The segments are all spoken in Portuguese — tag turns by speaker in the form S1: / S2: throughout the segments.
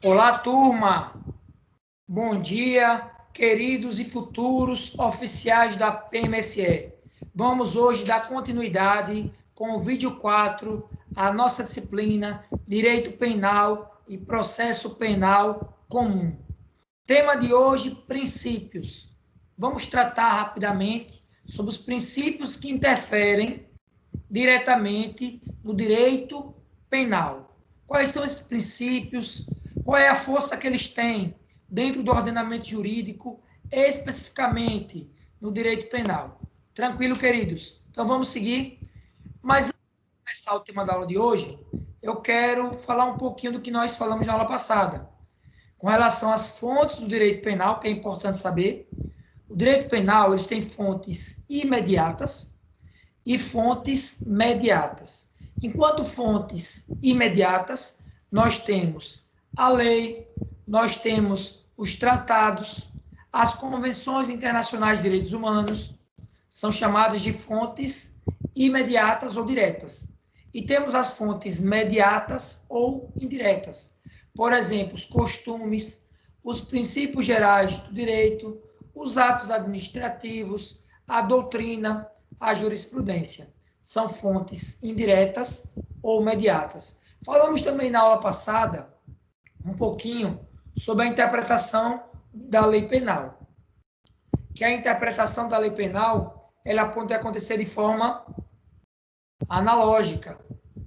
S1: Olá, turma! Bom dia, queridos e futuros oficiais da PMSE. Vamos hoje dar continuidade com o vídeo 4, a nossa disciplina Direito Penal e Processo Penal Comum. Tema de hoje, princípios. Vamos tratar rapidamente sobre os princípios que interferem diretamente no direito penal. Quais são esses princípios? Qual é a força que eles têm dentro do ordenamento jurídico, especificamente no direito penal? Tranquilo, queridos? Então vamos seguir. Mas antes de começar o tema da aula de hoje, eu quero falar um pouquinho do que nós falamos na aula passada, com relação às fontes do direito penal, que é importante saber. O direito penal, eles têm fontes imediatas e fontes mediatas. Enquanto fontes imediatas, nós temos a lei, nós temos os tratados, as convenções internacionais de direitos humanos, são chamadas de fontes imediatas ou diretas. E temos as fontes mediatas ou indiretas. Por exemplo, os costumes, os princípios gerais do direito, os atos administrativos, a doutrina, a jurisprudência. São fontes indiretas ou mediatas. Falamos também na aula passada um pouquinho sobre a interpretação da lei penal. Que a interpretação da lei penal ela pode acontecer de forma analógica,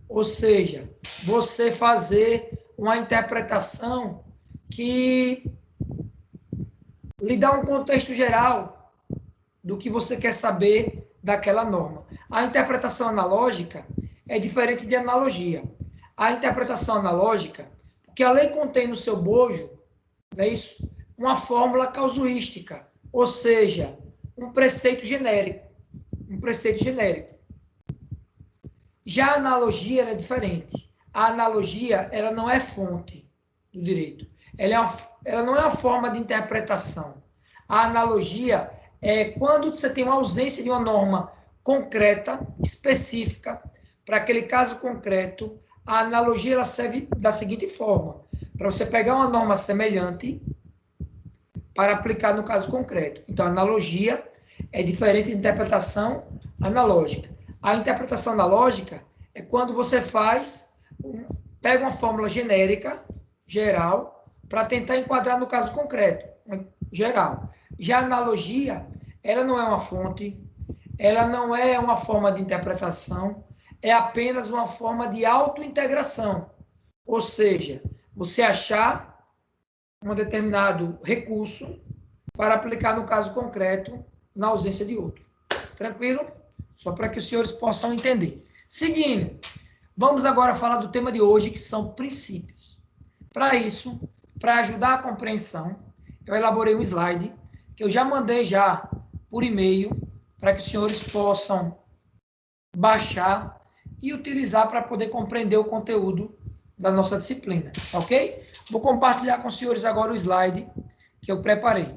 S1: ou seja, você fazer uma interpretação que lhe dá um contexto geral do que você quer saber daquela norma. A interpretação analógica é diferente de analogia. A interpretação analógica, porque a lei contém no seu bojo, não é isso? Uma fórmula casuística, ou seja, um preceito genérico. Um preceito genérico. Já a analogia é diferente. A analogia ela não é fonte do direito. Ela não é uma forma de interpretação. A analogia é quando você tem uma ausência de uma norma concreta, específica, para aquele caso concreto, a analogia ela serve da seguinte forma: para você pegar uma norma semelhante para aplicar no caso concreto. Então, a analogia é diferente de interpretação analógica. A interpretação analógica é quando você pega uma fórmula genérica, geral, para tentar enquadrar no caso concreto, geral. Já a analogia, ela não é uma fonte, ela não é uma forma de interpretação, é apenas uma forma de autointegração. Ou seja, você achar um determinado recurso para aplicar no caso concreto, na ausência de outro. Tranquilo? Só para que os senhores possam entender. Seguindo, vamos agora falar do tema de hoje, que são princípios. Para isso, para ajudar a compreensão, eu elaborei um slide que eu já mandei já por e-mail para que os senhores possam baixar e utilizar para poder compreender o conteúdo da nossa disciplina, ok? Vou compartilhar com os senhores agora o slide que eu preparei.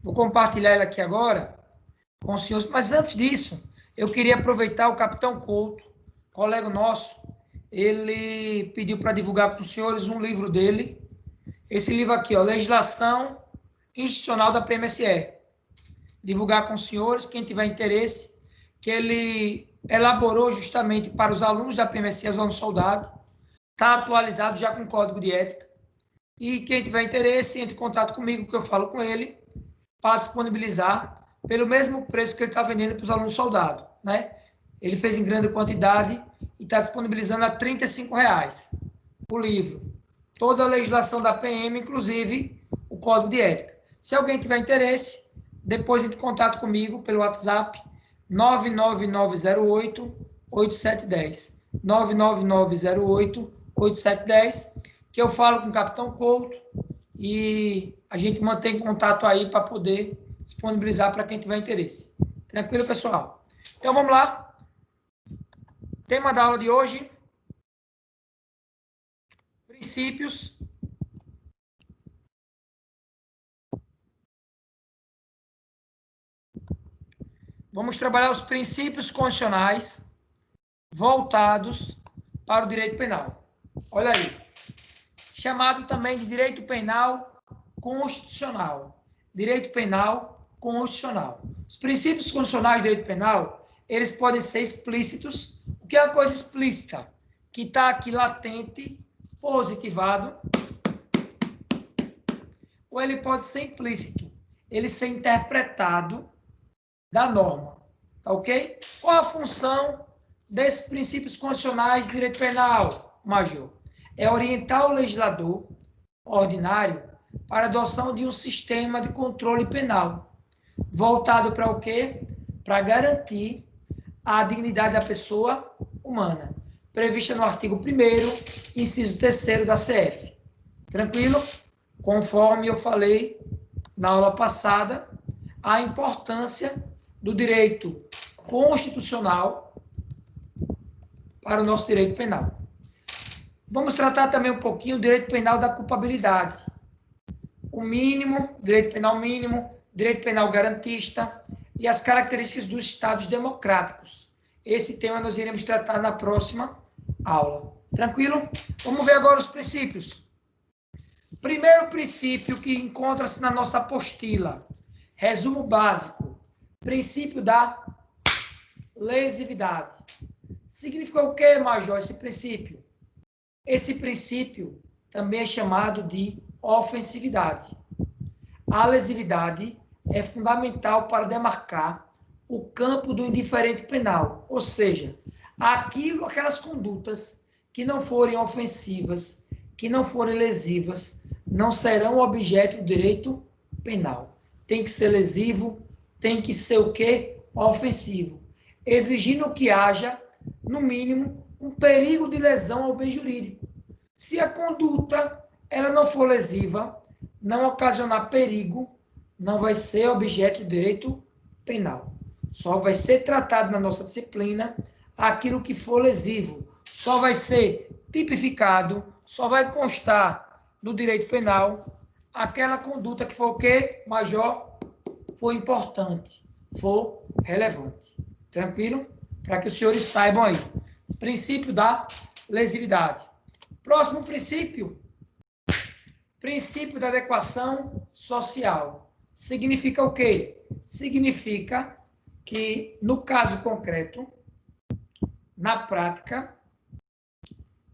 S1: Vou compartilhar ele aqui agora com os senhores, mas antes disso, eu queria aproveitar o capitão Couto, colega nosso, ele pediu para divulgar com os senhores um livro dele, esse livro aqui, ó, Legislação Institucional da PMSE. Divulgar com os senhores, quem tiver interesse, que ele elaborou justamente para os alunos da PMSE, os alunos soldados, está atualizado já com código de ética. E quem tiver interesse, entre em contato comigo, que eu falo com ele, para disponibilizar pelo mesmo preço que ele está vendendo para os alunos soldados, né? Ele fez em grande quantidade e está disponibilizando a R$ 35 o livro. Toda a legislação da PM, inclusive o código de ética. Se alguém tiver interesse, depois entre em contato comigo pelo WhatsApp 99908-8710. 99908-8710, que eu falo com o capitão Couto e a gente mantém contato aí para poder disponibilizar para quem tiver interesse. Tranquilo, pessoal? Então vamos lá. Tema da aula de hoje: princípios vamos trabalhar os princípios constitucionais voltados para o direito penal. Olha aí. Chamado também de direito penal constitucional. Direito penal constitucional. Os princípios constitucionais do direito penal, eles podem ser explícitos. O que é uma coisa explícita? Que está aqui latente, positivado. Ou ele pode ser implícito. Ele ser interpretado da norma. Tá ok? Qual a função desses princípios constitucionais de direito penal, Major? É orientar o legislador ordinário para a adoção de um sistema de controle penal, voltado para o quê? Para garantir a dignidade da pessoa humana, prevista no artigo 1º, inciso 3º da CF. Tranquilo? Conforme eu falei na aula passada, a importância do direito constitucional para o nosso direito penal. Vamos tratar também um pouquinho do direito penal da culpabilidade. O mínimo, direito penal mínimo, direito penal garantista e as características dos estados democráticos. Esse tema nós iremos tratar na próxima aula. Tranquilo? Vamos ver agora os princípios. Primeiro princípio que encontra-se na nossa apostila. Resumo básico. Princípio da lesividade. Significa o quê, Major, esse princípio? Esse princípio também é chamado de ofensividade. A lesividade é fundamental para demarcar o campo do indiferente penal, ou seja, aquelas condutas que não forem ofensivas, que não forem lesivas, não serão objeto do direito penal. Tem que ser lesivo, tem que ser o quê? Ofensivo, exigindo que haja, no mínimo, um perigo de lesão ao bem jurídico. Se a conduta ela não for lesiva, não ocasionar perigo, não vai ser objeto do direito penal. Só vai ser tratado na nossa disciplina aquilo que for lesivo. Só vai ser tipificado, só vai constar no direito penal aquela conduta que for o quê, Major? For importante, for relevante. Tranquilo? Para que os senhores saibam aí. Princípio da lesividade. Próximo princípio. Princípio da adequação social. Significa o quê? Significa que, no caso concreto, na prática,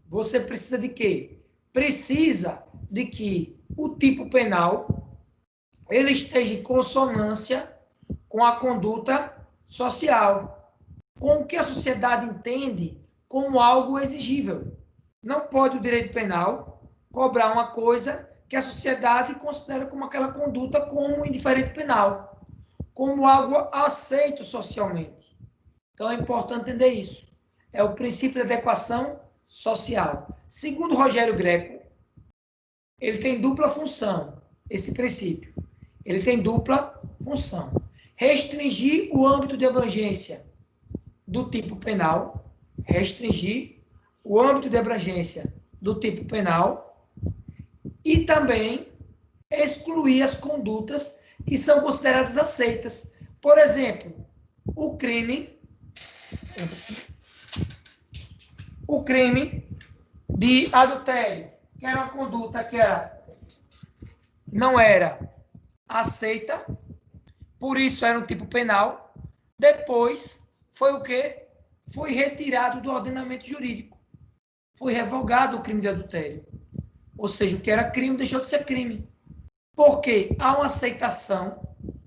S1: você precisa de quê? Precisa de que o tipo penal ele esteja em consonância com a conduta social, com o que a sociedade entende como algo exigível. Não pode o direito penal cobrar uma coisa que a sociedade considera como aquela conduta como indiferente penal, como algo aceito socialmente. Então é importante entender isso. É o princípio da adequação social. Segundo Rogério Greco, ele tem dupla função, esse princípio. Ele tem dupla função. Restringir o âmbito de abrangência do tipo penal, restringir o âmbito de abrangência do tipo penal e também excluir as condutas que são consideradas aceitas. Por exemplo, o crime de adultério, que era uma conduta que não era aceita, por isso era um tipo penal, depois foi o quê? Foi retirado do ordenamento jurídico. Foi revogado o crime de adultério. Ou seja, o que era crime deixou de ser crime. Porque há uma aceitação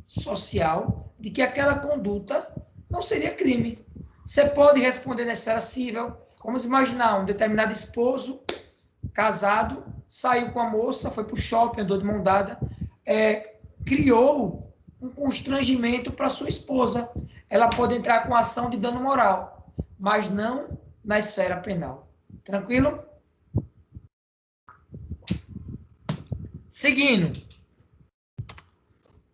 S1: social de que aquela conduta não seria crime. Você pode responder na esfera civil. Vamos imaginar um determinado esposo, casado, saiu com a moça, foi para o shopping, andou de mão dada, criou um constrangimento para sua esposa. Ela pode entrar com ação de dano moral, mas não na esfera penal. Tranquilo? Seguindo.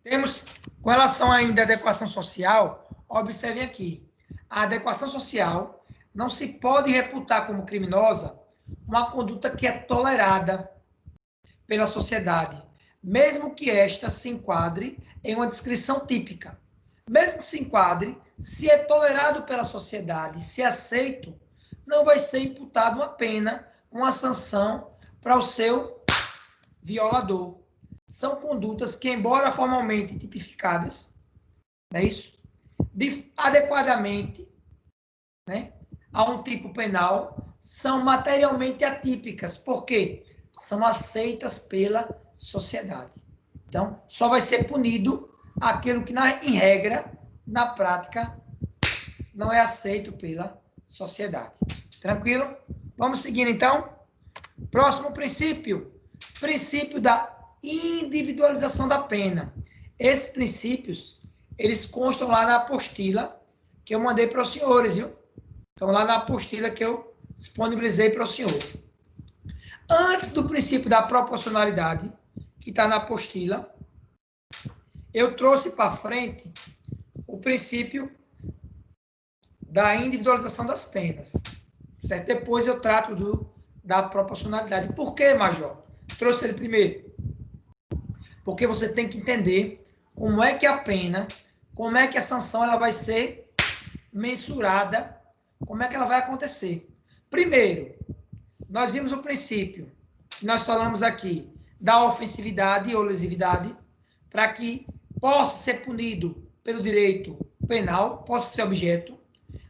S1: Temos, com relação ainda à adequação social, observem aqui. A adequação social não se pode reputar como criminosa uma conduta que é tolerada pela sociedade, mesmo que esta se enquadre em uma descrição típica. mesmo que se enquadre, se é tolerado pela sociedade, se é aceito, não vai ser imputado uma pena, uma sanção para o seu violador. São condutas que, embora formalmente tipificadas, não é isso? Adequadamente, né, a um tipo penal, são materialmente atípicas. Por quê? São aceitas pela sociedade. Então, só vai ser punido aquilo que, em regra, na prática, não é aceito pela sociedade. Tranquilo? Vamos seguindo, então. Próximo princípio. Princípio da individualização da pena. Esses princípios, eles constam lá na apostila que eu mandei para os senhores, viu? Estão lá na apostila que eu disponibilizei para os senhores. Antes do princípio da proporcionalidade, que está na apostila, eu trouxe para frente o princípio da individualização das penas. Certo? Depois eu trato da proporcionalidade. Por que, Major? Trouxe ele primeiro. Porque você tem que entender como é que a pena, como é que a sanção ela vai ser mensurada, como é que ela vai acontecer. Primeiro, nós vimos o princípio, nós falamos aqui, da ofensividade ou lesividade, para que possa ser punido pelo direito penal, possa ser objeto.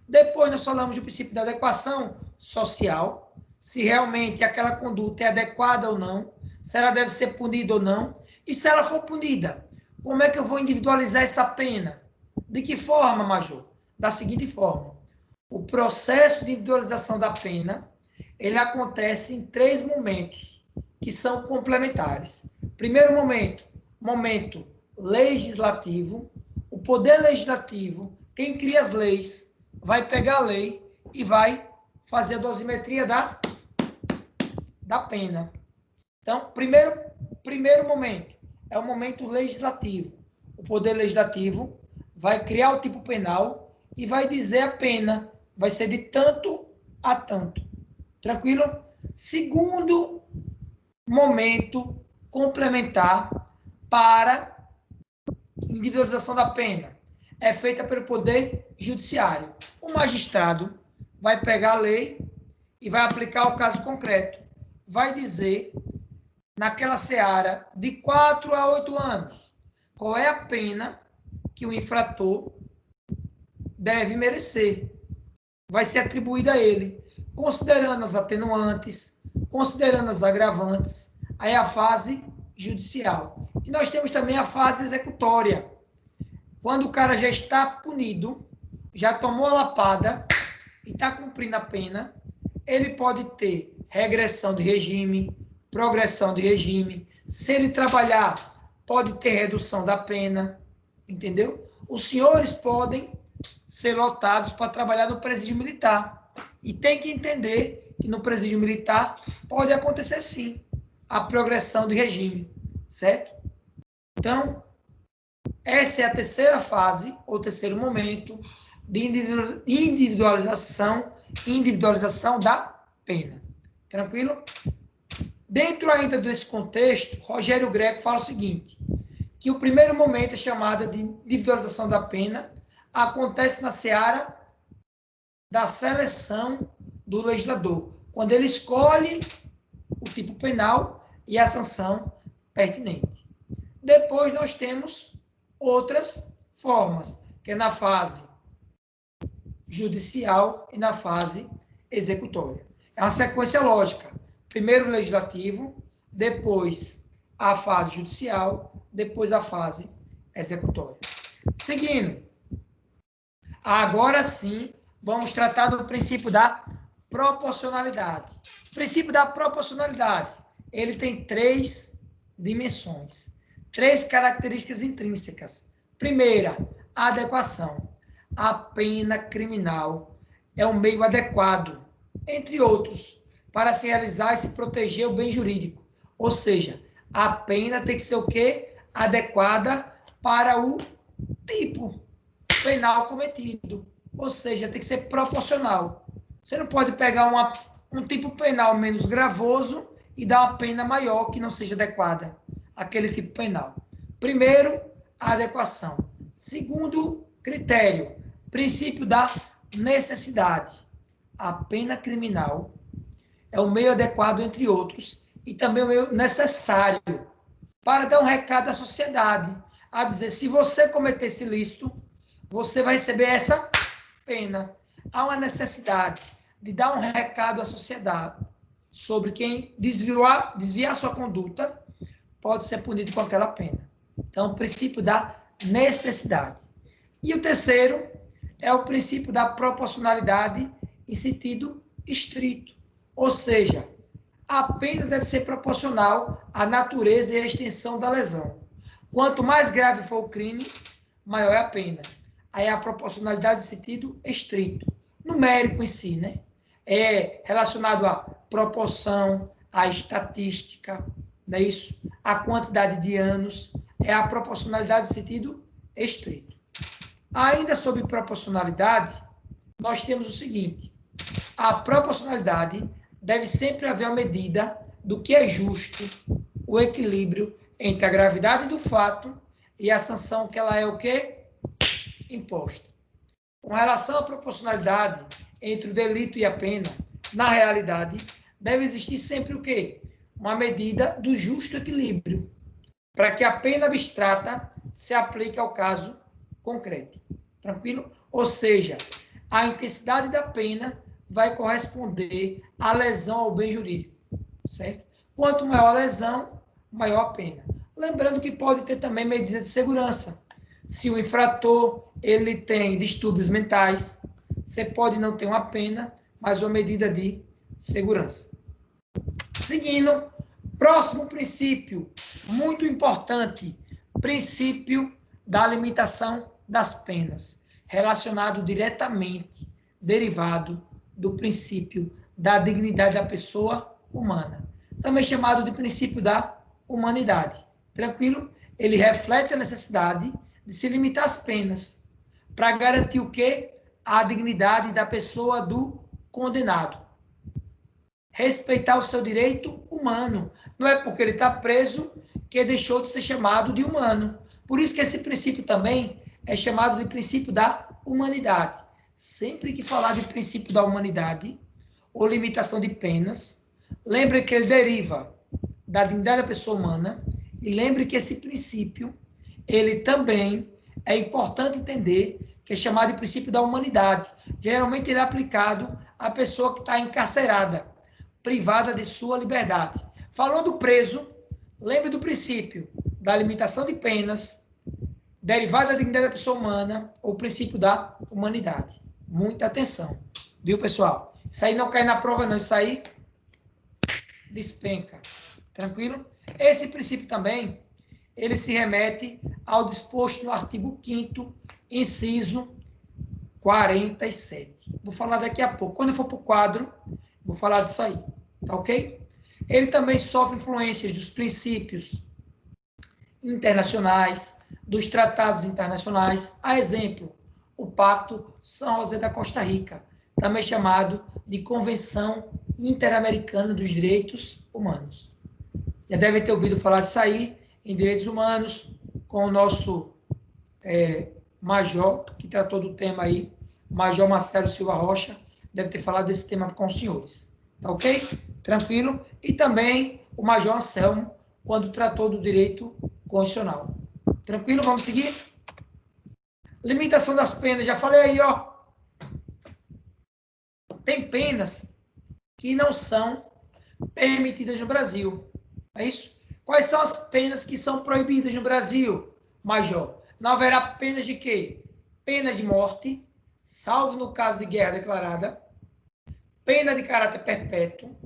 S1: Depois nós falamos do princípio da adequação social, se realmente aquela conduta é adequada ou não, se ela deve ser punida ou não, e se ela for punida, como é que eu vou individualizar essa pena? De que forma, Major? Da seguinte forma, o processo de individualização da pena, ele acontece em 3 momentos, que são complementares. Primeiro momento, momento legislativo. O poder legislativo, quem cria as leis, vai pegar a lei e vai fazer a dosimetria da pena. Então, primeiro momento é o momento legislativo. O poder legislativo vai criar o tipo penal e vai dizer a pena, vai ser de tanto a tanto. Tranquilo? Segundo momento complementar para individualização da pena é feita pelo Poder Judiciário. O magistrado vai pegar a lei e vai aplicar o caso concreto. Vai dizer, naquela seara de 4 a 8 anos, qual é a pena que o infrator deve merecer. Vai ser atribuída a ele, considerando as atenuantes, considerando as agravantes. Aí a fase judicial. E nós temos também a fase executória. Quando o cara já está punido, já tomou a lapada e está cumprindo a pena, ele pode ter regressão de regime, progressão de regime. Se ele trabalhar, pode ter redução da pena, entendeu? Os senhores podem ser lotados para trabalhar no presídio militar. E tem que entender que no presídio militar pode acontecer, sim, a progressão de regime, certo? Então, essa é a terceira fase, ou terceiro momento, de individualização da pena. Tranquilo? Dentro ainda desse contexto, Rogério Greco fala o seguinte, que o primeiro momento é chamado de individualização da pena, acontece na seara da seleção do legislador, quando ele escolhe o tipo penal e a sanção pertinente. Depois nós temos outras formas, que é na fase judicial e na fase executória. É uma sequência lógica. Primeiro o legislativo, depois a fase judicial, depois a fase executória. Seguindo, agora sim, vamos tratar do princípio da proporcionalidade. O princípio da proporcionalidade, ele tem 3 dimensões, 3 características intrínsecas. Primeira, a adequação. A pena criminal é um meio adequado, entre outros, para se realizar e se proteger o bem jurídico. Ou seja, a pena tem que ser o quê? Adequada para o tipo penal cometido. Ou seja, tem que ser proporcional. Você não pode pegar um tipo penal menos gravoso e dar uma pena maior que não seja adequada àquele tipo penal. Primeiro, a adequação. Segundo Critério, princípio da necessidade. A pena criminal é o meio adequado, entre outros, e também o meio necessário para dar um recado à sociedade, a dizer, se você cometer esse ilícito, você vai receber essa pena. Há uma necessidade de dar um recado à sociedade sobre quem desviar sua conduta pode ser punido com aquela pena. Então, o princípio da necessidade. E o terceiro é o princípio da proporcionalidade em sentido estrito. Ou seja, a pena deve ser proporcional à natureza e à extensão da lesão. Quanto mais grave for o crime, maior é a pena. Aí a proporcionalidade em sentido estrito. Numérico em si, né? É relacionado à proporção, à estatística, não é isso? A quantidade de anos, é a proporcionalidade em sentido estrito. Ainda sobre proporcionalidade, nós temos o seguinte: a proporcionalidade deve sempre haver a medida do que é justo, o equilíbrio entre a gravidade do fato e a sanção que ela é o quê? Imposta. Com relação à proporcionalidade entre o delito e a pena, na realidade, deve existir sempre o quê? Uma medida do justo equilíbrio, para que a pena abstrata se aplique ao caso concreto. Tranquilo? Ou seja, a intensidade da pena vai corresponder à lesão ao bem jurídico, certo? Quanto maior a lesão, maior a pena. Lembrando que pode ter também medida de segurança. Se o infrator ele tem distúrbios mentais, você pode não ter uma pena, mas uma medida de segurança. Seguindo, próximo princípio, muito importante, princípio da limitação das penas, relacionado diretamente, derivado do princípio da dignidade da pessoa humana, também chamado de princípio da humanidade. Tranquilo? Ele reflete a necessidade de se limitar as penas para garantir o quê? A dignidade da pessoa do condenado. Respeitar o seu direito humano. Não é porque ele está preso que deixou de ser chamado de humano. Por isso que esse princípio também é chamado de princípio da humanidade. Sempre que falar de princípio da humanidade ou limitação de penas, lembre que ele deriva da dignidade da pessoa humana e lembre que esse princípio, ele também é importante entender que é chamado de princípio da humanidade. Geralmente ele é aplicado à pessoa que está encarcerada, privada de sua liberdade. Falou do preso, lembre do princípio da limitação de penas, derivado da dignidade da pessoa humana, ou princípio da humanidade. Muita atenção, viu, pessoal? Isso aí não cai na prova, não. Isso aí despenca. Tranquilo? Esse princípio também, ele se remete ao disposto no artigo 5º, inciso 47. Vou falar daqui a pouco. Quando eu for para o quadro, vou falar disso aí. Tá ok? Ele também sofre influências dos princípios internacionais, dos tratados internacionais. A exemplo, o Pacto São José da Costa Rica, também chamado de Convenção Interamericana dos Direitos Humanos. Já devem ter ouvido falar disso aí, em Direitos Humanos, com o nosso major, que tratou do tema aí, Major Marcelo Silva Rocha, deve ter falado desse tema com os senhores. Tá ok? Tranquilo? E também o Major Anselmo, quando tratou do direito constitucional. Tranquilo? Vamos seguir? Limitação das penas, já falei aí, ó. Tem penas que não são permitidas no Brasil. É isso? Quais são as penas que são proibidas no Brasil, Major? Não haverá penas de quê? Pena de morte, salvo no caso de guerra declarada, pena de caráter perpétuo,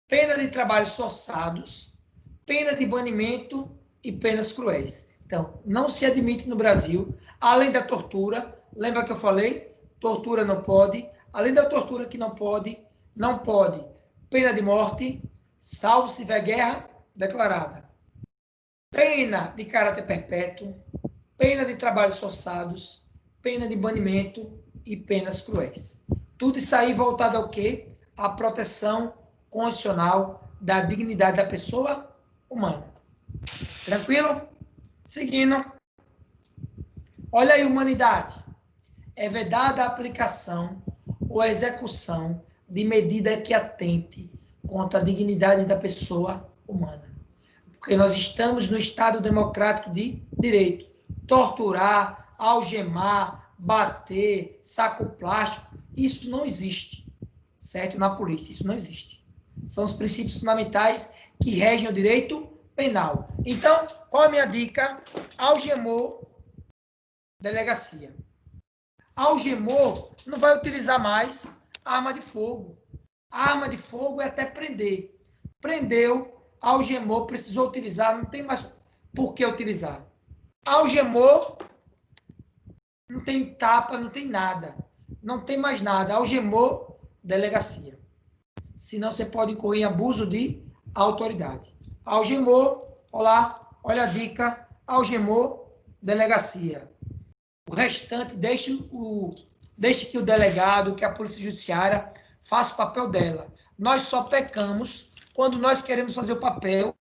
S1: pena de trabalhos forçados, pena de banimento e penas cruéis. Então, não se admite no Brasil, além da tortura, lembra que eu falei? Tortura não pode, além da tortura que não pode pena de morte, salvo se tiver guerra declarada. Pena de caráter perpétuo, pena de trabalhos forçados, pena de banimento e penas cruéis. Tudo isso aí voltado ao quê? À proteção constitucional da dignidade da pessoa humana. Tranquilo? Seguindo. Olha aí, humanidade. É vedada a aplicação ou a execução de medida que atente contra a dignidade da pessoa humana. Porque nós estamos no Estado democrático de direito. Torturar, algemar, bater, saco plástico, isso não existe, certo? Na polícia, isso não existe. São os princípios fundamentais que regem o direito penal. Então, qual é a minha dica? Algemou, delegacia. Algemou, não vai utilizar mais arma de fogo. A arma de fogo é até prender. Prendeu, algemou, precisou utilizar, não tem mais por que utilizar. Algemou, não tem tapa, não tem nada. Não tem mais nada. Algemou, delegacia. Senão você pode incorrer em abuso de autoridade. Algemou, olha a dica, algemou, delegacia. O restante, deixe que o delegado, que a Polícia Judiciária faça o papel dela. Nós só pecamos quando nós queremos fazer o papel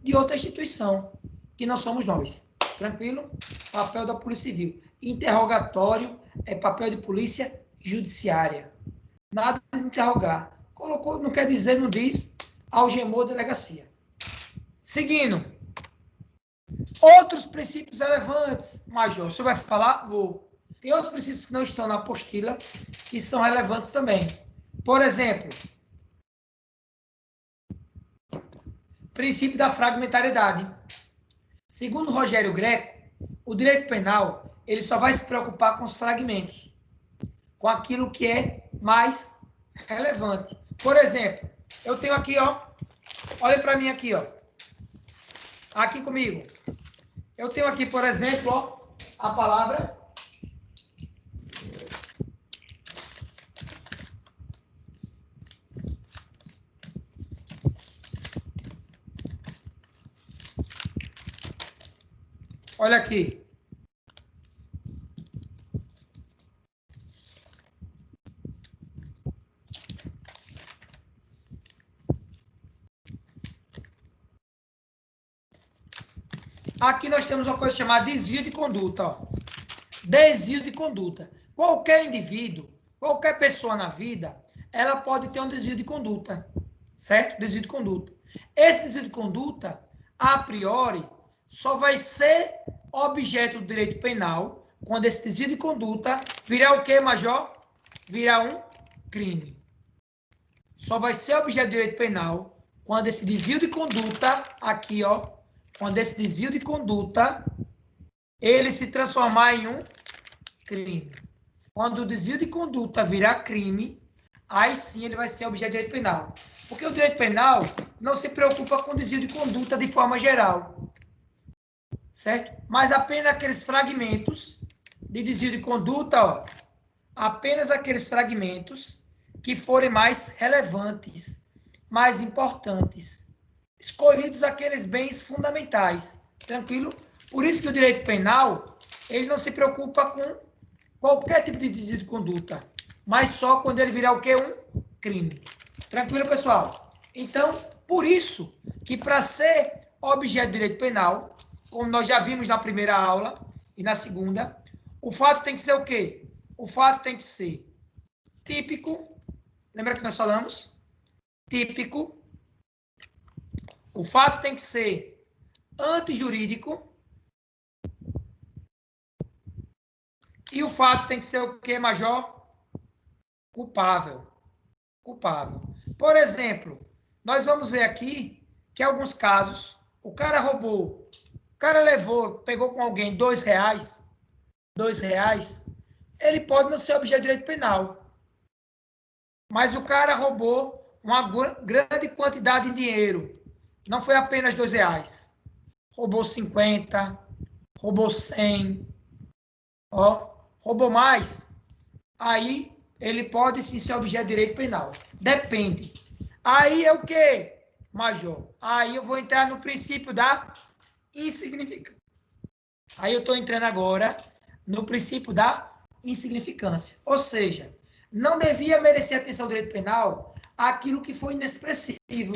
S1: de outra instituição, que não somos nós. Tranquilo? Papel da Polícia Civil. Interrogatório é papel de Polícia Judiciária. Nada de interrogar. Colocou, não quer dizer, não diz, algemou delegacia. Seguindo. Outros princípios relevantes, Major, o senhor vai falar? Vou. Tem outros princípios que não estão na apostila, que são relevantes também. Por exemplo, princípio da fragmentariedade. Segundo Rogério Greco, o direito penal ele só vai se preocupar com os fragmentos, com aquilo que é mais relevante. Por exemplo, eu tenho aqui, ó, olha para mim aqui, ó, aqui comigo. Eu tenho aqui, por exemplo, ó, a palavra olha aqui. Aqui nós temos uma coisa chamada desvio de conduta. Ó. Desvio de conduta. Qualquer indivíduo, qualquer pessoa na vida, ela pode ter um desvio de conduta. Certo? Desvio de conduta. Esse desvio de conduta, a priori, só vai ser objeto do direito penal quando esse desvio de conduta virar o quê, Major? Virar um crime. Só vai ser objeto do direito penal quando esse desvio de conduta, aqui, ó, quando esse desvio de conduta, ele se transformar em um crime. Quando o desvio de conduta virar crime, aí sim ele vai ser objeto de direito penal. Porque o direito penal não se preocupa com desvio de conduta de forma geral. Certo? Mas apenas aqueles fragmentos de desvio de conduta, ó, apenas aqueles fragmentos que forem mais relevantes, mais importantes. Escolhidos aqueles bens fundamentais. Tranquilo? Por isso que o direito penal, ele não se preocupa com qualquer tipo de desvio de conduta, mas só quando ele virar o quê? Um crime. Tranquilo, pessoal? Então, por isso que para ser objeto de direito penal, como nós já vimos na primeira aula e na segunda, o fato tem que ser o quê? O fato tem que ser típico. Lembra que nós falamos? Típico. O fato tem que ser antijurídico. E o fato tem que ser o quê, Major? Culpável. Culpável. Por exemplo, nós vamos ver aqui que em alguns casos, o cara roubou, o cara levou, pegou com alguém R$ 2, ele pode não ser objeto de direito penal. Mas o cara roubou uma grande quantidade de dinheiro. Não foi apenas R$ 2. Roubou 50, roubou 100, ó, roubou mais. Aí ele pode sim ser objeto de direito penal. Depende. Aí é o quê, Major? Aí eu vou entrar no princípio da insignificância. Aí eu estou entrando agora no princípio da insignificância. Ou seja, não devia merecer atenção do direito penal aquilo que foi inexpressivo.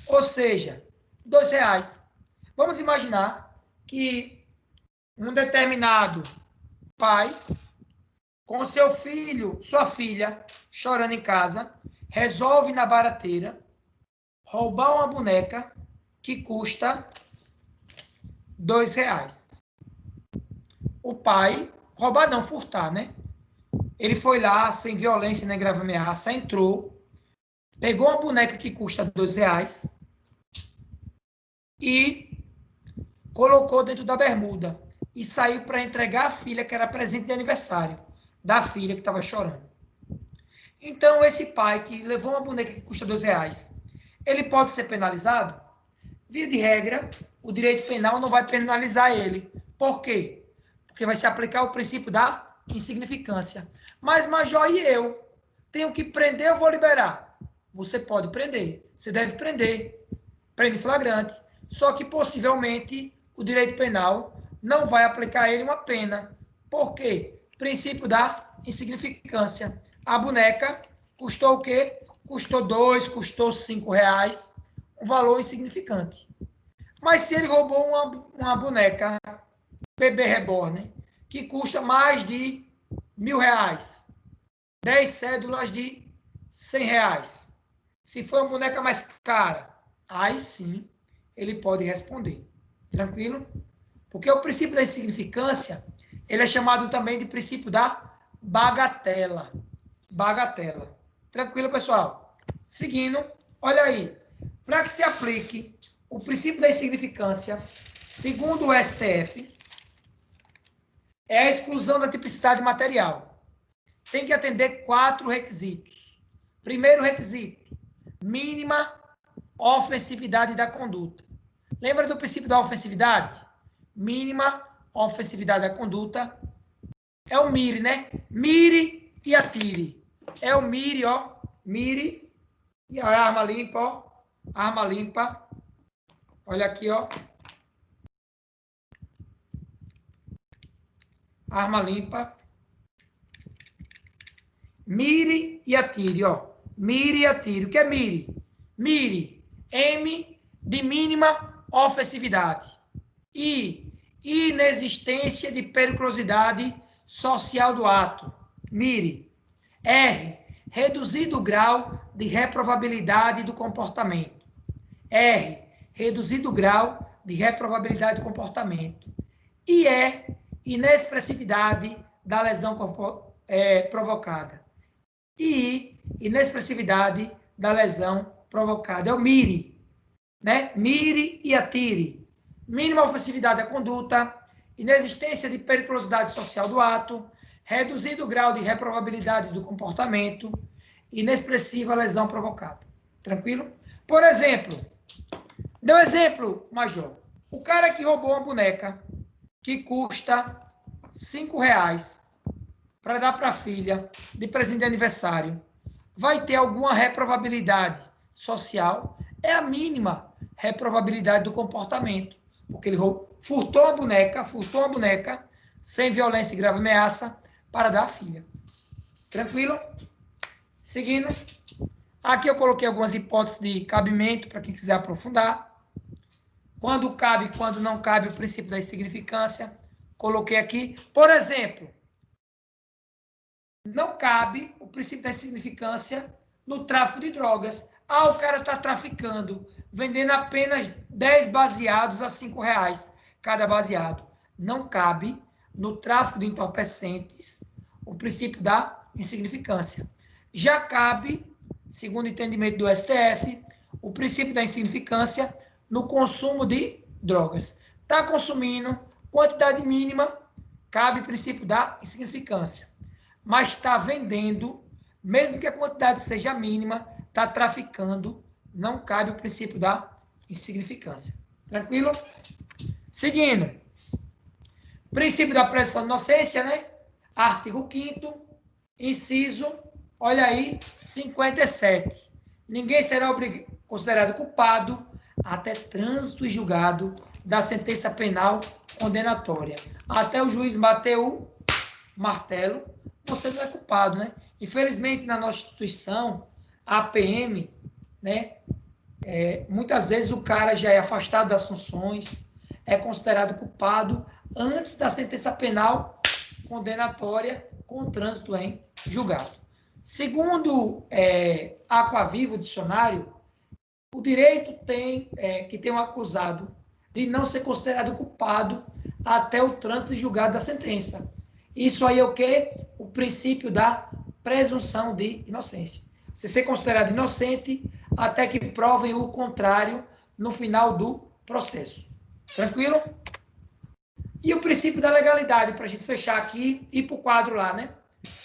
S1: Ou seja, R$ 2. Vamos imaginar que um determinado pai, com seu filho, sua filha, chorando em casa, resolve na barateira roubar uma boneca que custa R$2. O pai, roubar não, furtar, né? Ele foi lá, sem violência nem grave ameaça, entrou, pegou uma boneca que custa R$2 e colocou dentro da bermuda e saiu para entregar a filha, que era presente de aniversário da filha que estava chorando. Então, esse pai que levou uma boneca que custa R$2, ele pode ser penalizado? Via de regra, o direito penal não vai penalizar ele. Por quê? Porque vai se aplicar o princípio da insignificância. Mas, Major, e eu? Tenho que prender ou vou liberar? Você pode prender. Você deve prender. Prende flagrante. Só que, possivelmente, o direito penal não vai aplicar a ele uma pena. Por quê? Princípio da insignificância. A boneca custou o quê? Custou R$2, custou R$5. Um valor insignificante. Mas se ele roubou uma boneca bebê reborn, que custa mais de R$1.000, 10 cédulas de R$100. Se for uma boneca mais cara, aí sim ele pode responder. Tranquilo? Porque o princípio da insignificância, ele é chamado também de princípio da bagatela. Bagatela. Tranquilo, pessoal? Seguindo, olha aí. Para que se aplique o princípio da insignificância, segundo o STF, é a exclusão da tipicidade material. Tem que atender 4 requisitos. Primeiro requisito, mínima ofensividade da conduta. Lembra do princípio da ofensividade? Mínima ofensividade da conduta. É o mire, né? Mire e atire. É o mire, ó. Mire e a arma limpa, ó. Arma limpa. Olha aqui, ó. Arma limpa. Mire e atire, ó. Mire e atire. O que é mire? Mire. M de mínima ofensividade. I, inexistência de periculosidade social do ato. Mire. R, reduzido grau de reprovabilidade do comportamento. R, reduzido grau de reprovabilidade do comportamento. E inexpressividade da lesão provocada. E inexpressividade da lesão provocada. É o mire, né? Mire e atire. Mínima ofensividade da conduta, inexistência de periculosidade social do ato, reduzido grau de reprovabilidade do comportamento, inexpressiva lesão provocada. Tranquilo? Por exemplo, dê um exemplo, Major. O cara que roubou uma boneca que custa R$5 para dar para a filha de presente de aniversário, vai ter alguma reprovabilidade social? É a mínima reprovabilidade do comportamento, porque ele furtou uma boneca, sem violência e grave ameaça, para dar à filha. Tranquilo? Seguindo. Aqui eu coloquei algumas hipóteses de cabimento, para quem quiser aprofundar. Quando cabe, quando não cabe o princípio da insignificância. Coloquei aqui. Por exemplo, não cabe o princípio da insignificância no tráfico de drogas. Ah, o cara está traficando, vendendo apenas 10 baseados a R$5 cada baseado. Não cabe no tráfico de entorpecentes o princípio da insignificância. Já cabe, segundo o entendimento do STF, o princípio da insignificância no consumo de drogas. Está consumindo quantidade mínima, cabe o princípio da insignificância. Mas está vendendo, mesmo que a quantidade seja mínima, está traficando, não cabe o princípio da insignificância. Tranquilo? Seguindo. Princípio da presunção de inocência, né? Artigo 5º, inciso, olha aí, 57. Ninguém será considerado culpado até trânsito e julgado da sentença penal condenatória. Até o juiz bater o martelo, você não é culpado, né? Infelizmente, na nossa instituição, a PM, né? Muitas vezes o cara já é afastado das funções, é considerado culpado antes da sentença penal condenatória com trânsito em julgado. Segundo Aquaviva, o dicionário, o direito tem que ter um acusado de não ser considerado culpado até o trânsito e julgado da sentença. Isso aí é o quê? O princípio da presunção de inocência. Você ser considerado inocente até que provem o contrário no final do processo. Tranquilo? E o princípio da legalidade, para a gente fechar aqui e ir para o quadro lá, né?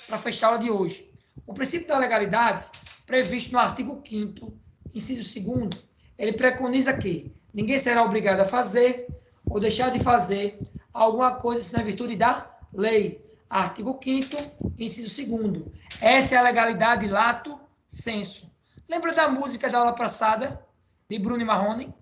S1: Para fechar a aula de hoje. O princípio da legalidade, previsto no artigo 5º, inciso 2º, ele preconiza que ninguém será obrigado a fazer ou deixar de fazer alguma coisa se não é virtude da lei. Artigo 5º, inciso 2º. Essa é a legalidade lato sensu. Lembra da música da aula passada, de Bruno e Marrone?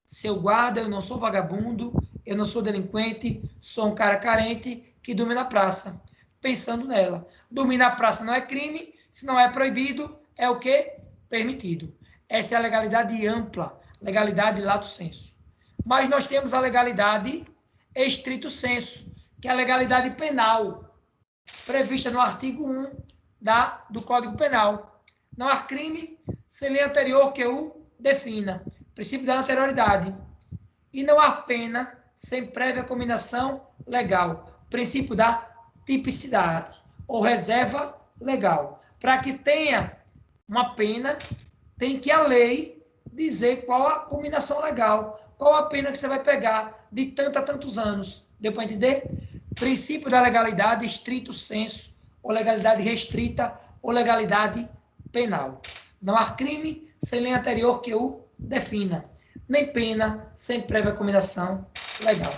S1: Seu guarda, eu não sou vagabundo, eu não sou delinquente, sou um cara carente que dorme na praça. Pensando nela. Dormir na praça não é crime, se não é proibido, é o quê? Permitido. Essa é a legalidade ampla, legalidade lato sensu. Mas nós temos a legalidade estrito sensu, que é a legalidade penal, prevista no artigo 1 do Código Penal. Não há crime sem lei anterior que o defina. Princípio da anterioridade. E não há pena sem prévia combinação legal. Princípio da tipicidade ou reserva legal. Para que tenha uma pena, tem que a lei dizer qual a combinação legal, qual a pena que você vai pegar de tanto a tantos anos. Deu para entender? Princípio da legalidade estrito sensu, ou legalidade restrita, ou legalidade penal. Não há crime sem lei anterior que o defina, nem pena sem prévia combinação legal.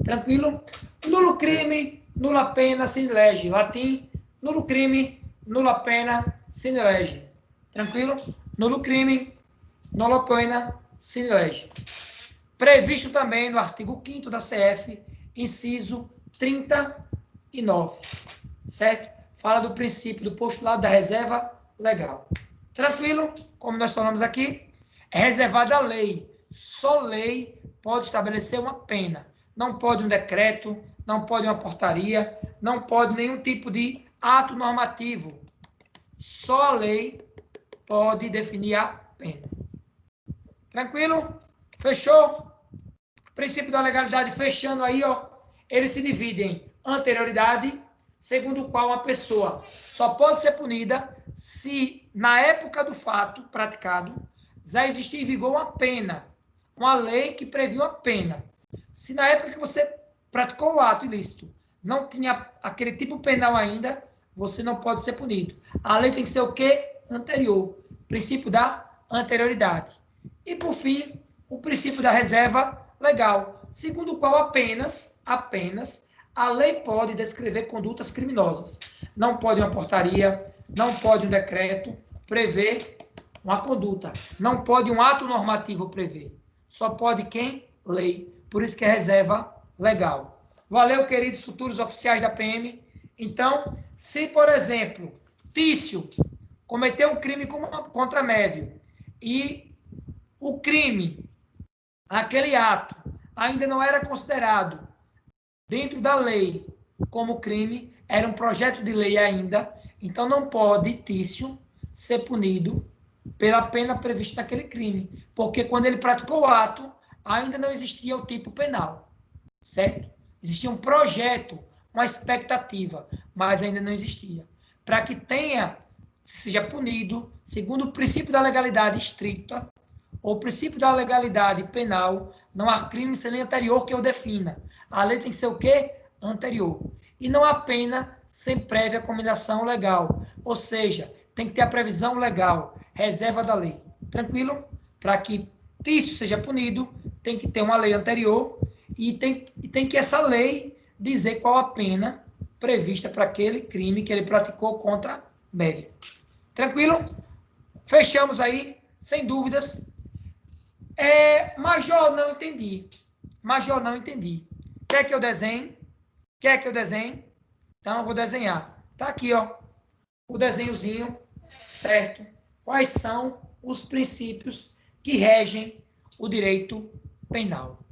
S1: Tranquilo? Nulo crime, nula pena, sine lege. Latim, nulo crime, nula pena, sine lege. Tranquilo? Nulo crime, nula pena, sine lege. Previsto também no artigo 5º da CF, inciso 39. Certo? Fala do princípio do postulado da reserva legal. Tranquilo? Como nós falamos aqui, é reservada a lei. Só lei pode estabelecer uma pena. Não pode um decreto, não pode uma portaria, não pode nenhum tipo de ato normativo. Só a lei pode definir a pena. Tranquilo? Fechou? Princípio da legalidade fechando aí, ó. Ele se divide em anterioridade, segundo o qual a pessoa só pode ser punida se, na época do fato praticado, já existia em vigor uma pena, uma lei que previa uma pena. Se na época que você praticou o ato ilícito não tinha aquele tipo penal ainda, você não pode ser punido. A lei tem que ser o quê? Anterior. Princípio da anterioridade. E, por fim, o princípio da reserva legal, segundo o qual apenas a lei pode descrever condutas criminosas. Não pode uma portaria, não pode um decreto prever uma conduta. Não pode um ato normativo prever. Só pode quem? Lei. Por isso que é reserva legal. Valeu, queridos futuros oficiais da PM. Então, se, por exemplo, Tício cometeu um crime contra Mévio e o crime, aquele ato, ainda não era considerado dentro da lei como crime, era um projeto de lei ainda, então não pode Tício ser punido pela pena prevista naquele crime, porque quando ele praticou o ato, ainda não existia o tipo penal, certo? Existia um projeto, uma expectativa, mas ainda não existia. Para que seja punido, segundo o princípio da legalidade estrita, ou o princípio da legalidade penal, não há crime sem lei anterior que o defina. A lei tem que ser o quê? Anterior. E não há pena sem prévia combinação legal. Ou seja, tem que ter a previsão legal, reserva da lei. Tranquilo? Para que Tício seja punido, tem que ter uma lei anterior e tem que essa lei dizer qual a pena prevista para aquele crime que ele praticou contra Mévio. Tranquilo? Fechamos aí, sem dúvidas. Major, não entendi. Major, não entendi. Quer que eu desenhe? Quer que eu desenhe? Então, eu vou desenhar. Tá aqui, ó, o desenhozinho, certo? Quais são os princípios que regem o direito penal?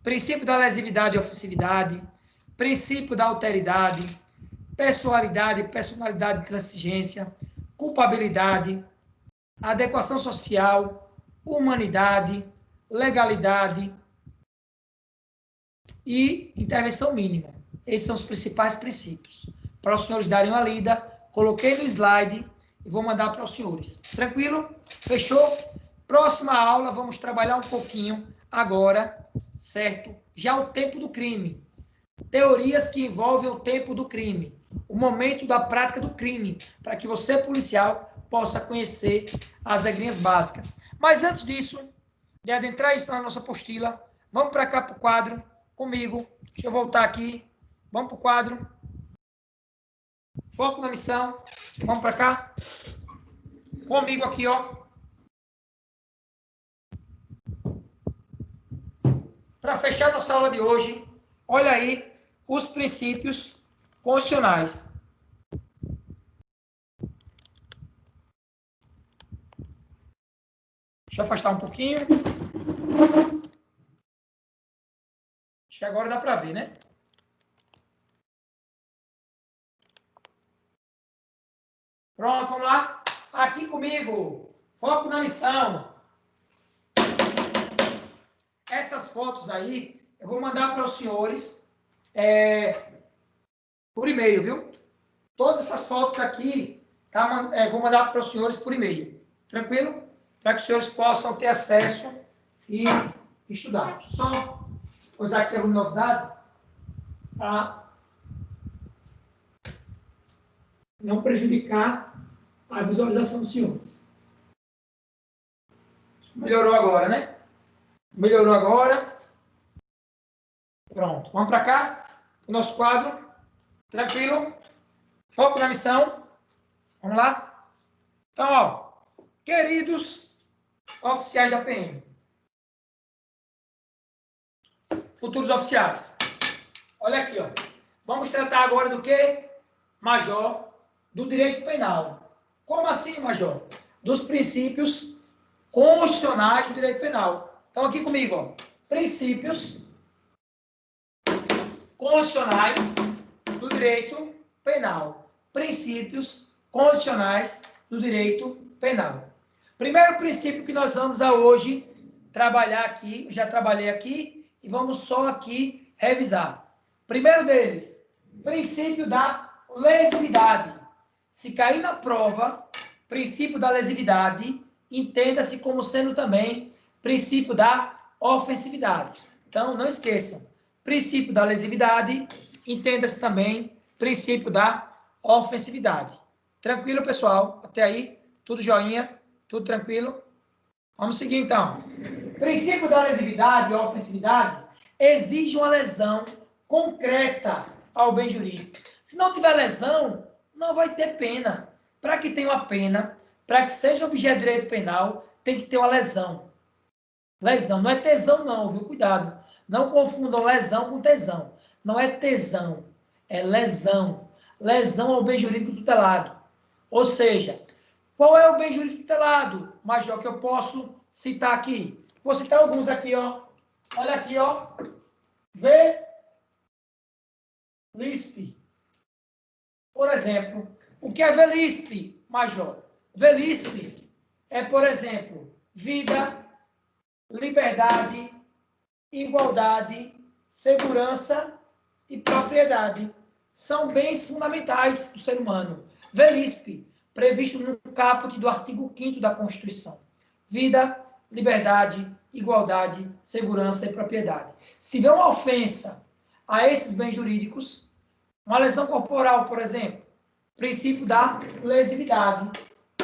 S1: Princípio da lesividade e ofensividade, princípio da alteridade, personalidade e transigência, culpabilidade, adequação social, humanidade, legalidade e intervenção mínima. Esses são os principais princípios. Para os senhores darem uma lida, coloquei no slide e vou mandar para os senhores. Tranquilo? Fechou? Próxima aula, vamos trabalhar um pouquinho agora, certo? Já o tempo do crime. Teorias que envolvem o tempo do crime. O momento da prática do crime, para que você, policial, possa conhecer as regrinhas básicas. Mas antes disso, de adentrar isso na nossa apostila, vamos para cá para o quadro, comigo. Deixa eu voltar aqui. Vamos para o quadro. Foco na missão. Vamos para cá. Comigo aqui, ó. Para fechar nossa aula de hoje, olha aí os princípios constitucionais. Deixa eu afastar um pouquinho. Acho que agora dá para ver, né? Pronto, vamos lá. Aqui comigo. Foco na missão. Essas fotos aí, eu vou mandar para os senhores por e-mail, viu? Todas essas fotos aqui, tá, vou mandar para os senhores por e-mail. Tranquilo? Para que os senhores possam ter acesso e estudar. Só usar aqui a luminosidade para não prejudicar a visualização dos senhores. Melhorou agora, né? Melhorou agora. Pronto. Vamos para cá. O nosso quadro. Tranquilo? Foco na missão. Vamos lá? Então, ó. Queridos oficiais da PM. Futuros oficiais. Olha aqui, ó. Vamos tratar agora do quê? Major, do direito penal. Como assim, Major? Dos princípios constitucionais do direito penal. Então, aqui comigo, ó. Princípios constitucionais do direito penal. Princípios constitucionais do direito penal. Primeiro princípio que nós vamos hoje trabalhar aqui, eu já trabalhei aqui, e vamos só aqui revisar. Primeiro deles, princípio da lesividade. Se cair na prova, princípio da lesividade, entenda-se como sendo também princípio da ofensividade. Então, não esqueçam, princípio da lesividade, entenda-se também princípio da ofensividade. Tranquilo, pessoal? Até aí, tudo joinha? Tudo tranquilo? Vamos seguir, então. Princípio da lesividade e ofensividade exige uma lesão concreta ao bem jurídico. Se não tiver lesão, não vai ter pena. Para que tenha uma pena, para que seja objeto de direito penal, tem que ter uma lesão. Lesão, não é tesão não, viu? Cuidado. Não confundam lesão com tesão. Não é tesão, é lesão. Lesão ao bem jurídico tutelado. Ou seja, qual é o bem jurídico tutelado, Major, que eu posso citar aqui? Vou citar alguns aqui, ó. Olha aqui, ó. VLISP. Por exemplo, o que é VLISP, Major? VLISP é, por exemplo, vida, liberdade, igualdade, segurança e propriedade. São bens fundamentais do ser humano. VLISP, previsto no caput do artigo 5º da Constituição. Vida, liberdade, igualdade, segurança e propriedade. Se tiver uma ofensa a esses bens jurídicos, uma lesão corporal, por exemplo, princípio da lesividade.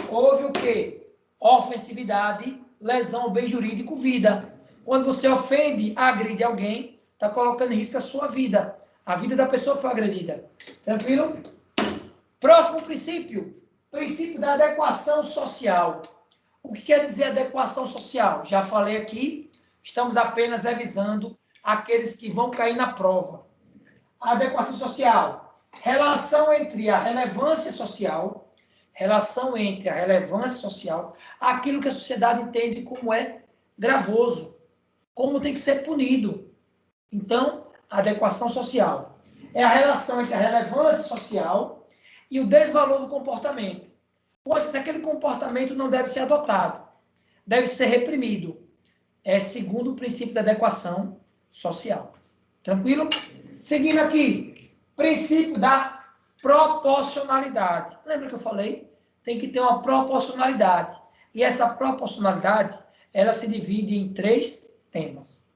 S1: Houve o quê? Ofensividade, lesão ao bem jurídico, vida. Quando você ofende, agride alguém, está colocando em risco a sua vida, a vida da pessoa que foi agredida. Tranquilo? Próximo princípio, princípio da adequação social. O que quer dizer adequação social? Já falei aqui, estamos apenas revisando aqueles que vão cair na prova. A adequação social, relação entre a relevância social, aquilo que a sociedade entende como é gravoso, como tem que ser punido. Então, adequação social. É a relação entre a relevância social e o desvalor do comportamento. Pois aquele comportamento não deve ser adotado, deve ser reprimido. É segundo o princípio da adequação social. Tranquilo? Seguindo aqui, princípio da proporcionalidade. Lembra que eu falei? Tem que ter uma proporcionalidade. E essa proporcionalidade, ela se divide em 3 temas.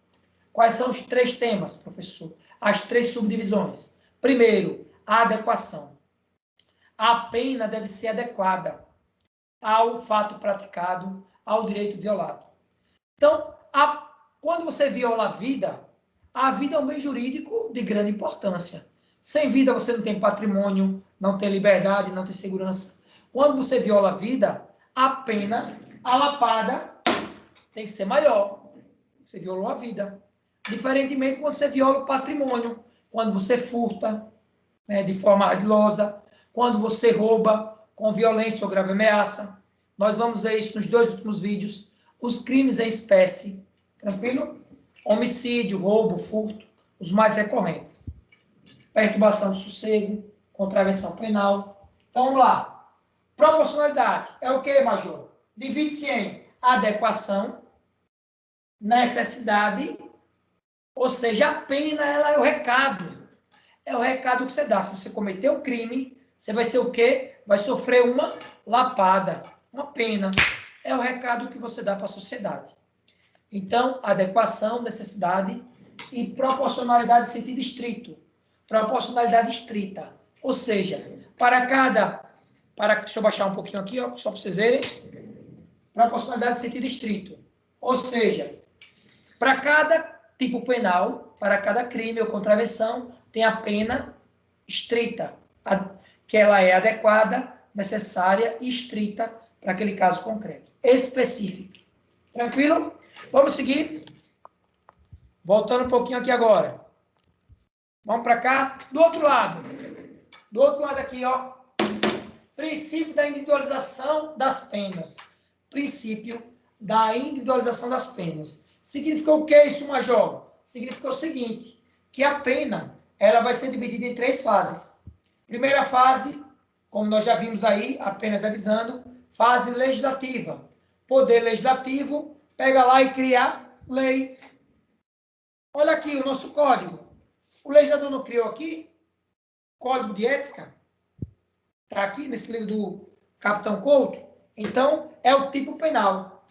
S1: Quais são os 3 temas, professor? As 3 subdivisões. Primeiro, a adequação. A pena deve ser adequada ao fato praticado, ao direito violado. Então, quando você viola a vida é um bem jurídico de grande importância. Sem vida você não tem patrimônio, não tem liberdade, não tem segurança. Quando você viola a vida, a pena, a lapada, tem que ser maior. Você violou a vida. Diferentemente quando você viola o patrimônio, quando você furta, né, de forma ardilosa, quando você rouba com violência ou grave ameaça. Nós vamos ver isso nos 2 últimos vídeos. Os crimes em espécie, tranquilo? Homicídio, roubo, furto, os mais recorrentes. Perturbação do sossego, contravenção penal. Então, vamos lá. Proporcionalidade é o que, Major? Divide-se em adequação, necessidade, ou seja, a pena ela é o recado. É o recado que você dá. Se você cometeu o crime, você vai ser o quê? Vai sofrer uma lapada, uma pena. É o recado que você dá para a sociedade. Então, adequação, necessidade e proporcionalidade em sentido estrito. Proporcionalidade estrita. Ou seja, deixa eu baixar um pouquinho aqui, ó, só para vocês verem. Proporcionalidade em sentido estrito. Ou seja, para cada tipo penal, para cada crime ou contravenção, tem a pena estrita, que ela é adequada, necessária e estrita para aquele caso concreto. Específico. Tranquilo? Vamos seguir. Voltando um pouquinho aqui agora. Vamos para cá. Do outro lado. Do outro lado aqui, ó. Princípio da individualização das penas. Princípio da individualização das penas. Significou o que isso, Major? Significou o seguinte, que a pena, ela vai ser dividida em 3 fases. Primeira fase, como nós já vimos aí, apenas avisando, fase legislativa. Poder legislativo pega lá e cria lei. Olha aqui o nosso código. O legislador não criou aqui? Código de ética. Está aqui nesse livro do Capitão Couto. Então, é o tipo penal.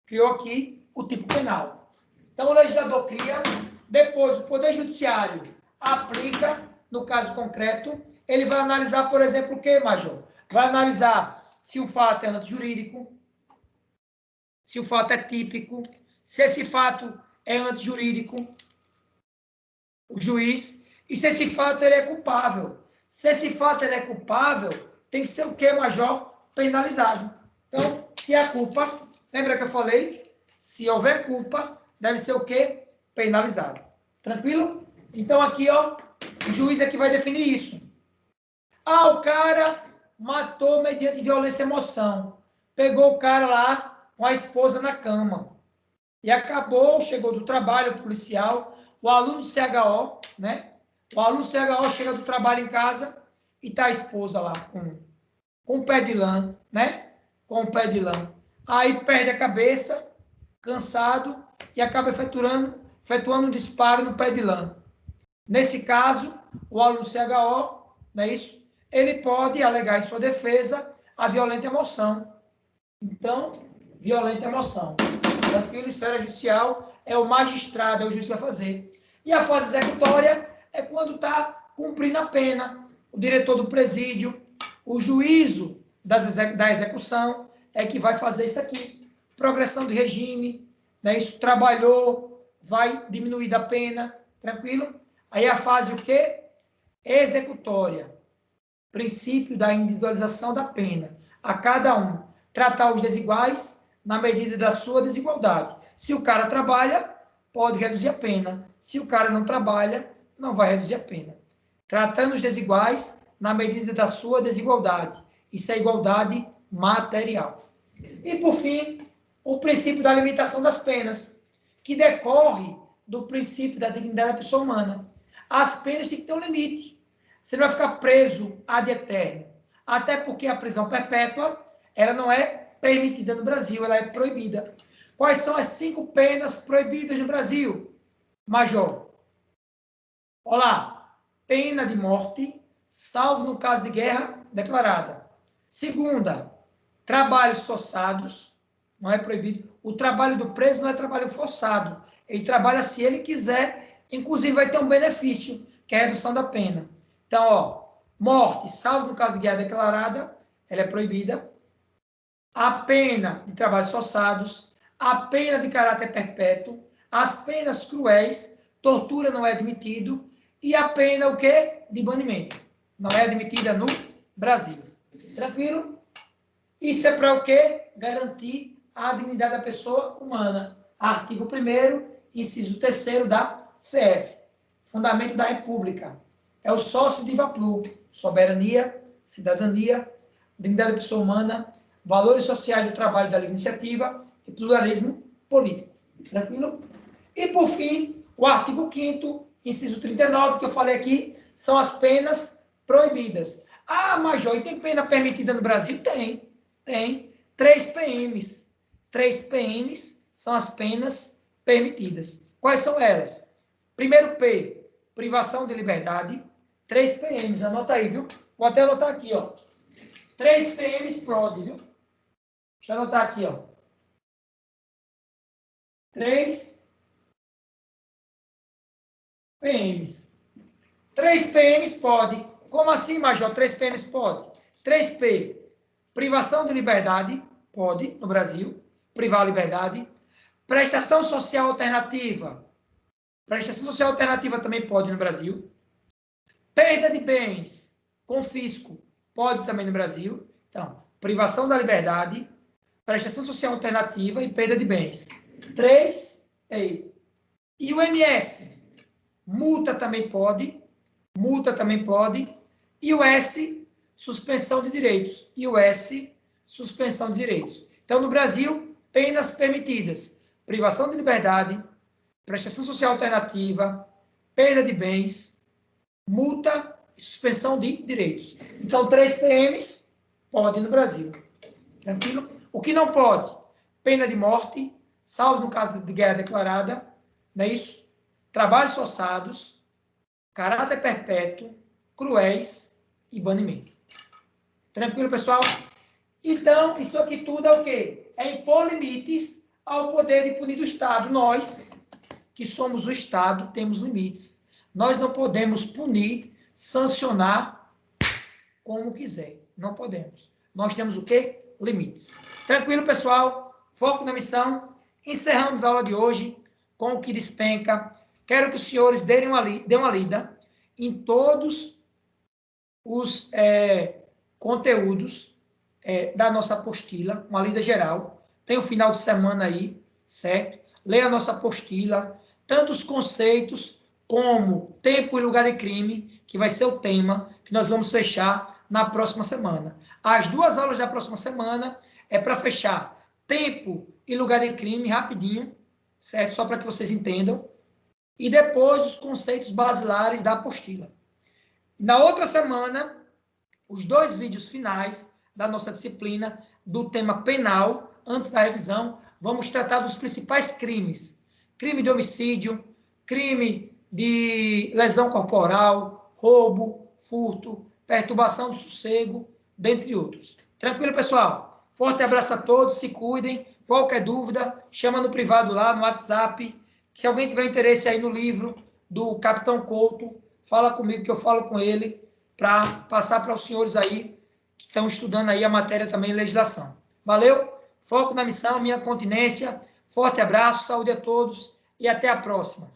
S1: Criou aqui o tipo penal. Então, o legislador cria, depois o Poder Judiciário aplica, no caso concreto, ele vai analisar, por exemplo, o que, Major? Vai analisar se o fato é antijurídico, se o fato é típico, se esse fato é antijurídico, o juiz, e se esse fato ele é culpável. Se esse fato ele é culpável, tem que ser o que, Major? Penalizado. Então, se a culpa, lembra que eu falei? Se houver culpa, deve ser o que? Penalizado. Tranquilo? Então, aqui, ó, o juiz é que vai definir isso. Ah, o cara matou mediante violência e emoção. Pegou o cara lá com a esposa na cama. E acabou, chegou do trabalho policial, o aluno do CHO, né? O aluno do CHO chega do trabalho em casa e tá a esposa lá com o pé de lã, né? Com o pé de lã. Aí perde a cabeça, cansado, e acaba efetuando um disparo no pé de lã. Nesse caso, o aluno do CHO, não é isso? Ele pode alegar em sua defesa a violenta emoção. Então, violenta emoção. Tranquilo, esfera judicial é o magistrado, é o juiz que vai fazer. E a fase executória é quando está cumprindo a pena. O diretor do presídio, o juízo da execução é que vai fazer isso aqui. Progressão de regime, né? Isso trabalhou, vai diminuir da pena, tranquilo? Aí a fase o quê? Executória. Princípio da individualização da pena. A cada um tratar os desiguais na medida da sua desigualdade. Se o cara trabalha, pode reduzir a pena. Se o cara não trabalha, não vai reduzir a pena. Tratando os desiguais na medida da sua desigualdade. Isso é igualdade material. E, por fim, o princípio da limitação das penas, que decorre do princípio da dignidade da pessoa humana. As penas têm que ter um limite. Você não vai ficar preso ad eterno. Até porque a prisão perpétua, ela não é permitida no Brasil, ela é proibida. Quais são as 5 penas proibidas no Brasil, Major? Olá, pena de morte, salvo no caso de guerra declarada. Segunda, trabalhos forçados, não é proibido. O trabalho do preso não é trabalho forçado. Ele trabalha se ele quiser, inclusive vai ter um benefício, que é a redução da pena. Então, ó, morte, salvo no caso de guerra declarada, ela é proibida. A pena de trabalhos forçados, a pena de caráter perpétuo, as penas cruéis, tortura não é admitido, e a pena o quê? De banimento. Não é admitida no Brasil. Tranquilo? Isso é para o quê? Garantir a dignidade da pessoa humana. Artigo 1º, inciso 3º da CF. Fundamento da República. É o sócio de Vaplu. Soberania, cidadania, dignidade da pessoa humana, valores sociais do trabalho e da livre iniciativa e pluralismo político. Tranquilo? E, por fim, o artigo 5º, inciso 39, que eu falei aqui, são as penas proibidas. Ah, Major, e tem pena permitida no Brasil? Tem. 3 PMs. 3 PMs são as penas permitidas. Quais são elas? Primeiro P, privação de liberdade. 3 PMs, anota aí, viu? Vou até anotar aqui, ó. 3 PMs PROD, viu? Deixa eu anotar aqui, ó. 3 PMs. 3 PMs pode. Como assim, Major? 3 PMs pode. 3P, privação de liberdade, pode, no Brasil, privar a liberdade. Prestação social alternativa. Prestação social alternativa também pode no Brasil. Perda de bens, confisco, pode também no Brasil. Então, privação da liberdade, prestação social alternativa e perda de bens. 3, e o MS, multa também pode, e o S, suspensão de direitos, suspensão de direitos. Então, no Brasil, penas permitidas, privação de liberdade, prestação social alternativa, perda de bens, multa e suspensão de direitos. Então, 3 PMs pode no Brasil. Tranquilo? O que não pode? Pena de morte, salvo no caso de guerra declarada, não é isso? Trabalhos forçados, caráter perpétuo, cruéis e banimento. Tranquilo, pessoal? Então, isso aqui tudo é o quê? É impor limites ao poder de punir do Estado. Nós, que somos o Estado, temos limites. Nós não podemos punir, sancionar como quiser. Não podemos. Nós temos o quê? Limites. Tranquilo, pessoal? Foco na missão. Encerramos a aula de hoje com o que despenca. Quero que os senhores dêem uma lida em todos os conteúdos da nossa apostila, uma lida geral. Tem o final de semana aí, certo? Leia a nossa apostila, tanto os conceitos como tempo e lugar de crime, que vai ser o tema que nós vamos fechar na próxima semana. As 2 aulas da próxima semana é para fechar tempo e lugar de crime rapidinho, certo? Só para que vocês entendam. E depois os conceitos basilares da apostila. Na outra semana, os 2 vídeos finais da nossa disciplina do tema penal, antes da revisão, vamos tratar dos principais crimes. Crime de homicídio, crime de lesão corporal, roubo, furto, perturbação do sossego, dentre outros. Tranquilo, pessoal? Forte abraço a todos, se cuidem. Qualquer dúvida, chama no privado lá, no WhatsApp. Se alguém tiver interesse aí no livro do Capitão Couto, fala comigo que eu falo com ele para passar para os senhores aí que estão estudando aí a matéria também legislação. Valeu? Foco na missão, minha continência. Forte abraço, saúde a todos e até a próxima.